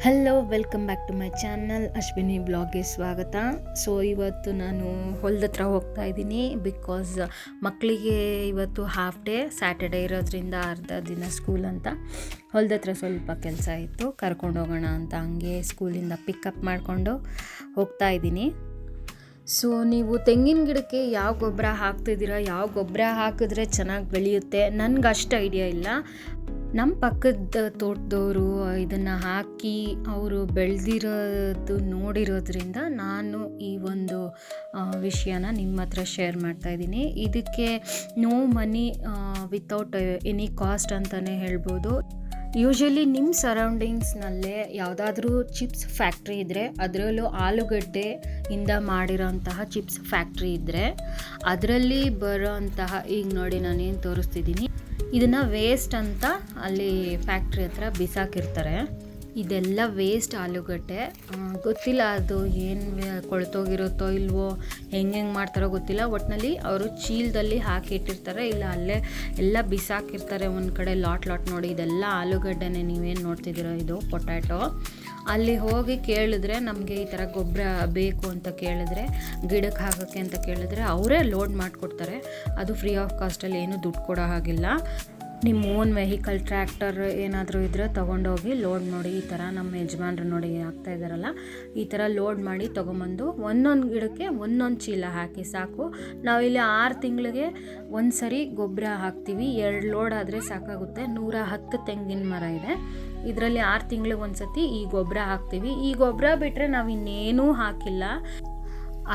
Hello, welcome back to my channel. Ashwini ಬ್ಲಾಗ್ಗೆ ಸ್ವಾಗತ. So ಇವತ್ತು ನಾನು ಹೊಲದ ಹತ್ರ ಹೋಗ್ತಾ ಇದ್ದೀನಿ. ಬಿಕಾಸ್ ಮಕ್ಕಳಿಗೆ ಇವತ್ತು ಹಾಫ್ ಡೇ ಸ್ಯಾಟರ್ಡೇ ಇರೋದ್ರಿಂದ ಅರ್ಧ ದಿನ ಸ್ಕೂಲ್ ಅಂತ ಹೊಲದ ಹತ್ರ ಸ್ವಲ್ಪ ಕೆಲಸ ಇತ್ತು. ಕರ್ಕೊಂಡು ಹೋಗೋಣ ಅಂತ ಹಂಗೆ ಸ್ಕೂಲಿಂದ ಪಿಕಪ್ ಮಾಡಿಕೊಂಡು ಹೋಗ್ತಾ ಇದ್ದೀನಿ. ಸೊ ನೀವು ತೆಂಗಿನ ಗಿಡಕ್ಕೆ ಯಾವ ಗೊಬ್ಬರ ಹಾಕ್ತಿದ್ದೀರಾ, ಯಾವ ಗೊಬ್ಬರ ಹಾಕಿದ್ರೆ ಚೆನ್ನಾಗಿ ಬೆಳೆಯುತ್ತೆ, ನನಗೆ ಅಷ್ಟು ಐಡಿಯಾ ಇಲ್ಲ. ನಮ್ಮ ಪಕ್ಕದ ತೋಟದವರು ಇದನ್ನು ಹಾಕಿ ಅವರು ಬೆಳೆದಿರೋದು ನೋಡಿರೋದ್ರಿಂದ ನಾನು ಈ ಒಂದು ವಿಷಯನ ನಿಮ್ಮ ಹತ್ರ ಶೇರ್ ಮಾಡ್ತಾಯಿದ್ದೀನಿ. ಇದಕ್ಕೆ no money without any cost ಅಂತಲೇ ಹೇಳ್ಬೋದು. ಯೂಶ್ವಲಿ ನಿಮ್ಮ ಸರೌಂಡಿಂಗ್ಸ್ನಲ್ಲೇ ಯಾವುದಾದ್ರೂ ಚಿಪ್ಸ್ ಫ್ಯಾಕ್ಟ್ರಿ ಇದ್ದರೆ, ಅದರಲ್ಲೂ ಆಲೂಗಡ್ಡೆಯಿಂದ ಮಾಡಿರೋಂತಹ ಚಿಪ್ಸ್ ಫ್ಯಾಕ್ಟ್ರಿ ಇದ್ದರೆ ಅದರಲ್ಲಿ ಬರೋಂತಹ, ಈಗ ನೋಡಿ ನಾನೇನು ತೋರಿಸ್ತಿದ್ದೀನಿ, ಇದನ್ನು ವೇಸ್ಟ್ ಅಂತ ಅಲ್ಲಿ ಫ್ಯಾಕ್ಟ್ರಿ ಹತ್ರ ಬಿಸಾಕಿರ್ತಾರೆ. ಇದೆಲ್ಲ ವೇಸ್ಟ್ ಆಲೂಗಡ್ಡೆ. ಗೊತ್ತಿಲ್ಲ ಅದು ಏನು ಕೊಳ್ತೋಗಿರುತ್ತೋ ಇಲ್ವೋ, ಹೆಂಗೆ ಮಾಡ್ತಾರೋ ಗೊತ್ತಿಲ್ಲ. ಒಟ್ಟಿನಲ್ಲಿ ಅವರು ಚೀಲದಲ್ಲಿ ಹಾಕಿ ಇಟ್ಟಿರ್ತಾರೆ, ಇಲ್ಲ ಅಲ್ಲೇ ಎಲ್ಲ ಬಿಸಾಕಿರ್ತಾರೆ ಒಂದು ಕಡೆ ಲಾಟ್ ನೋಡಿ. ಇದೆಲ್ಲ ಆಲೂಗಡ್ಡೆನೇ, ನೀವೇನು ನೋಡ್ತಿದ್ದೀರೋ ಇದು ಪೊಟ್ಯಾಟೊ. ಅಲ್ಲಿ ಹೋಗಿ ಕೇಳಿದ್ರೆ, ನಮಗೆ ಈ ಥರ ಗೊಬ್ಬರ ಬೇಕು ಅಂತ ಕೇಳಿದ್ರೆ, ಗಿಡಕ್ಕೆ ಹಾಕೋಕ್ಕೆ ಅಂತ ಕೇಳಿದ್ರೆ ಅವರೇ ಲೋಡ್ ಮಾಡಿಕೊಡ್ತಾರೆ. ಅದು ಫ್ರೀ ಆಫ್ ಕಾಸ್ಟಲ್ಲಿ ಏನೂ ದುಡ್ಡು ಕೊಡೋ ಹಾಗಿಲ್ಲ. ನಿಮ್ಮ ಓನ್ ವೆಹಿಕಲ್, ಟ್ರ್ಯಾಕ್ಟರ್ ಏನಾದರೂ ಇದ್ದರೆ ತೊಗೊಂಡೋಗಿ ಲೋಡ್ ಮಾಡಿ. ಈ ಥರ ನಮ್ಮ ಯಜಮಾನ್ರು ನೋಡಿ ಹಾಕ್ತಾ ಇದ್ದಾರಲ್ಲ, ಈ ಥರ ಲೋಡ್ ಮಾಡಿ ತೊಗೊಂಬಂದು ಒಂದೊಂದು ಗಿಡಕ್ಕೆ ಒಂದೊಂದು ಚೀಲ ಹಾಕಿ ಸಾಕು. ನಾವಿಲ್ಲಿ 6 ತಿಂಗಳಿಗೆ ಒಂದು ಸರಿ ಗೊಬ್ಬರ ಹಾಕ್ತೀವಿ. 2 ಲೋಡ್ ಆದರೆ ಸಾಕಾಗುತ್ತೆ. 110 ತೆಂಗಿನ ಮರ ಇದೆ. ಇದರಲ್ಲಿ 6 ತಿಂಗಳಿಗೆ ಒಂದು ಸತಿ ಈ ಗೊಬ್ಬರ ಹಾಕ್ತೀವಿ. ಈ ಗೊಬ್ಬರ ಬಿಟ್ಟರೆ ನಾವು ಇನ್ನೇನೂ ಹಾಕಿಲ್ಲ.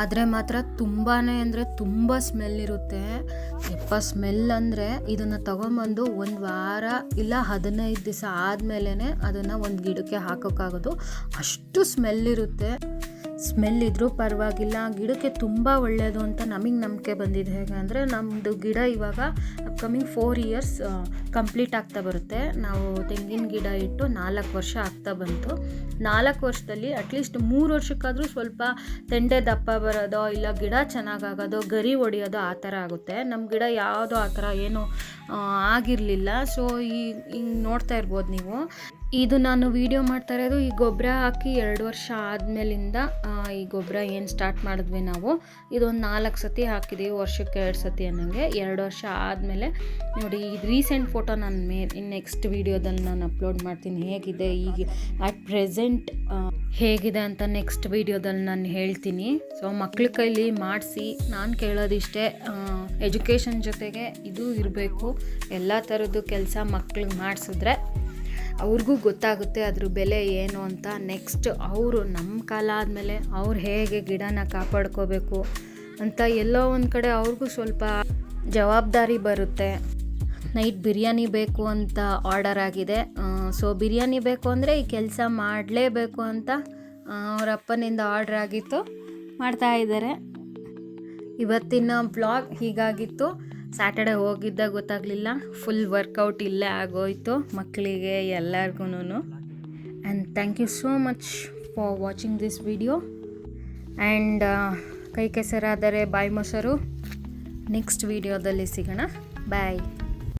ಆದರೆ ಮಾತ್ರ ತುಂಬಾ ಅಂದರೆ ತುಂಬ ಸ್ಮೆಲ್ ಇರುತ್ತೆ. ಸ್ಮೆಲ್ ಅಂದರೆ ಇದನ್ನು ತೊಗೊಂಬಂದು 1 ವಾರ ಇಲ್ಲ 15 ದಿವಸ ಆದಮೇಲೆ ಅದನ್ನು ಒಂದು ಗಿಡಕ್ಕೆ ಹಾಕೋಕ್ಕಾಗೋದು. ಅಷ್ಟು ಸ್ಮೆಲ್ ಇರುತ್ತೆ. ಸ್ಮೆಲ್ ಇದ್ದರೂ ಪರವಾಗಿಲ್ಲ, ಗಿಡಕ್ಕೆ ತುಂಬ ಒಳ್ಳೆಯದು ಅಂತ ನಮಗೆ ನಂಬಿಕೆ ಬಂದಿದೆ. ಹೇಗೆ ಅಂದರೆ, ನಮ್ಮದು ಗಿಡ ಇವಾಗ ಅಪ್ಕಮಿಂಗ್ 4 ಇಯರ್ಸ್ ಕಂಪ್ಲೀಟ್ ಆಗ್ತಾ ಬರುತ್ತೆ. ನಾವು ತೆಂಗಿನ ಗಿಡ ಇಟ್ಟು 4 ವರ್ಷ ಆಗ್ತಾ ಬಂತು. 4 ವರ್ಷದಲ್ಲಿ ಅಟ್ಲೀಸ್ಟ್ 3 ವರ್ಷಕ್ಕಾದರೂ ಸ್ವಲ್ಪ ತೆಂಡೆ ದಪ್ಪ ಬರೋದೋ, ಇಲ್ಲ ಗಿಡ ಚೆನ್ನಾಗಾಗೋದೋ, ಗರಿ ಹೊಡಿಯೋದು ಆ ಥರ ಆಗುತ್ತೆ. ನಮ್ಮ ಗಿಡ ಯಾವುದೋ ಆ ಥರ ಏನೂ ಆಗಿರಲಿಲ್ಲ. ಸೊ ಹಿಂಗೆ ನೋಡ್ತಾ ಇರ್ಬೋದು ನೀವು. ಇದು ನಾನು ವಿಡಿಯೋ ಮಾಡ್ತಾ ಇರೋದು ಈ ಗೊಬ್ಬರ ಹಾಕಿ 2 ವರ್ಷ ಆದಮೇಲಿಂದ. ಈ ಗೊಬ್ಬರ ಏನು ಸ್ಟಾರ್ಟ್ ಮಾಡಿದ್ವಿ ನಾವು, ಇದೊಂದು 4 ಸತಿ ಹಾಕಿದ್ದೀವಿ, ವರ್ಷಕ್ಕೆ 2 ಸತಿ ಅನ್ನೋಂಗೆ. 2 ವರ್ಷ ಆದಮೇಲೆ ನೋಡಿ, ಇದು ರೀಸೆಂಟ್ ಫೋಟೋ ನಾನು ನೆಕ್ಸ್ಟ್ ವೀಡಿಯೋದಲ್ಲಿ ನಾನು ಅಪ್ಲೋಡ್ ಮಾಡ್ತೀನಿ. ಹೇಗಿದೆ ಈಗ ಅಟ್ ಪ್ರೆಸೆಂಟ್ ಹೇಗಿದೆ ಅಂತ ನೆಕ್ಸ್ಟ್ ವೀಡಿಯೋದಲ್ಲಿ ನಾನು ಹೇಳ್ತೀನಿ. ಸೊ ಮಕ್ಳ ಕೈಲಿ ಮಾಡಿಸಿ, ನಾನು ಕೇಳೋದಿಷ್ಟೇ, ಎಜುಕೇಷನ್ ಜೊತೆಗೆ ಇದು ಇರಬೇಕು. ಎಲ್ಲ ಥರದ್ದು ಕೆಲಸ ಮಕ್ಳಿಗೆ ಮಾಡಿಸಿದ್ರೆ ಅವ್ರಿಗೂ ಗೊತ್ತಾಗುತ್ತೆ ಅದ್ರ ಬೆಲೆ ಏನು ಅಂತ. ನೆಕ್ಸ್ಟ್ ಅವರು ನಮ್ಮ ಕಾಲ ಆದಮೇಲೆ ಅವ್ರು ಹೇಗೆ ಗಿಡನ ಕಾಪಾಡ್ಕೋಬೇಕು ಅಂತ ಎಲ್ಲೋ ಒಂದು ಕಡೆ ಅವ್ರಿಗೂ ಸ್ವಲ್ಪ ಜವಾಬ್ದಾರಿ ಬರುತ್ತೆ. ನೈಟ್ ಬಿರಿಯಾನಿ ಬೇಕು ಅಂತ ಆರ್ಡರ್ ಆಗಿದೆ. ಸೊ ಬಿರಿಯಾನಿ ಬೇಕು ಅಂದರೆ ಈ ಕೆಲಸ ಮಾಡಲೇಬೇಕು ಅಂತ ಅವ್ರ ಅಪ್ಪನಿಂದ ಆರ್ಡರ್ ಆಗಿತ್ತು, ಮಾಡ್ತಾ ಇದ್ದಾರೆ. ಇವತ್ತಿನ ಬ್ಲಾಗ್ ಹೀಗಾಗಿತ್ತು. ಸ್ಯಾಟರ್ಡೆ ಹೋಗಿದ್ದಾಗ ಗೊತ್ತಾಗಲಿಲ್ಲ, ಫುಲ್ ವರ್ಕೌಟ್ ಇಲ್ಲೇ ಆಗೋಯ್ತು ಮಕ್ಕಳಿಗೆ ಎಲ್ಲರಿಗೂ. And thank you so much for watching this video. And ಕೈ ಕೆಸರಾದರೆ ಬಾಯಿ ಮೊಸರು. ನೆಕ್ಸ್ಟ್ ವಿಡಿಯೋದಲ್ಲಿ ಸಿಗೋಣ. ಬಾಯ್.